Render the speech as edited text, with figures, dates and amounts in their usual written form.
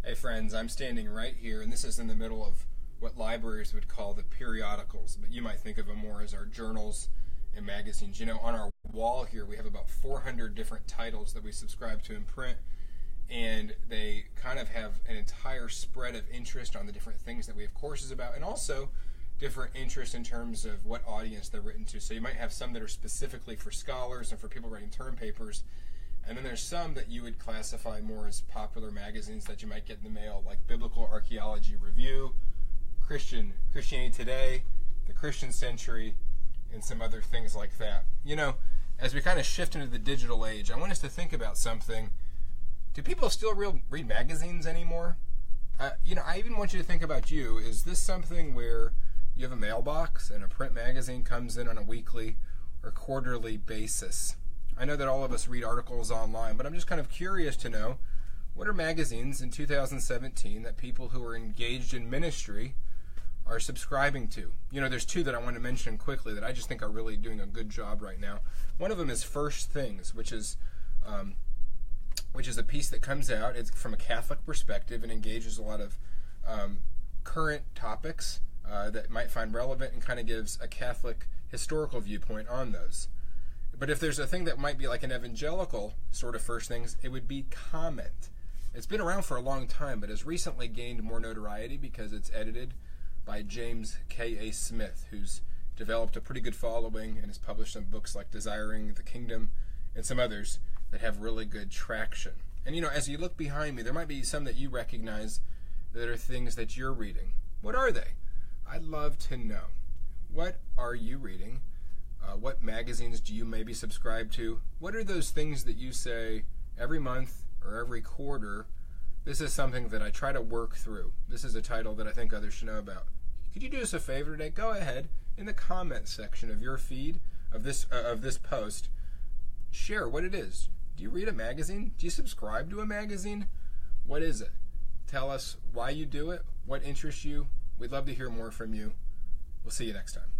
Hey friends, I'm standing right here, and this is in the middle of what libraries would call the periodicals, but you might think of them more as our journals and magazines. You know, on our wall here we have about 400 different titles that we subscribe to in print, and they kind of have an entire spread of interest on the different things that we have courses about, and also different interest in terms of what audience they're written to. So you might have some that are specifically for scholars and for people writing term papers, and then there's some that you would classify more as popular magazines that you might get in the mail, like Biblical Archaeology Review, Christianity Today, The Christian Century, and some other things like that. You know, as we kind of shift into the digital age, I want us to think about something. Do people still read magazines anymore? I even want you to think about you. Is this something where you have a mailbox and a print magazine comes in on a weekly or quarterly basis? I know that all of us read articles online, but I'm just kind of curious to know, what are magazines in 2017 that people who are engaged in ministry are subscribing to? You know, there's two that I want to mention quickly that I just think are really doing a good job right now. One of them is First Things, which is a piece that comes out. It's from a Catholic perspective and engages a lot of current topics that might find relevant, and kind of gives a Catholic historical viewpoint on those. But if there's a thing that might be like an evangelical sort of First Things, it would be Comment. It's been around for a long time, but has recently gained more notoriety because it's edited by James K.A. Smith, who's developed a pretty good following and has published some books like Desiring the Kingdom and some others that have really good traction. And as you look behind me, there might be some that you recognize that are things that you're reading. What are they? I'd love to know. What are you reading? What magazines do you maybe subscribe to? What are those things that you say every month or every quarter, this is something that I try to work through? This is a title that I think others should know about. Could you do us a favor today? Go ahead in the comment section of your feed of this post. Share what it is. Do you read a magazine? Do you subscribe to a magazine? What is it? Tell us why you do it, what interests you. We'd love to hear more from you. We'll see you next time.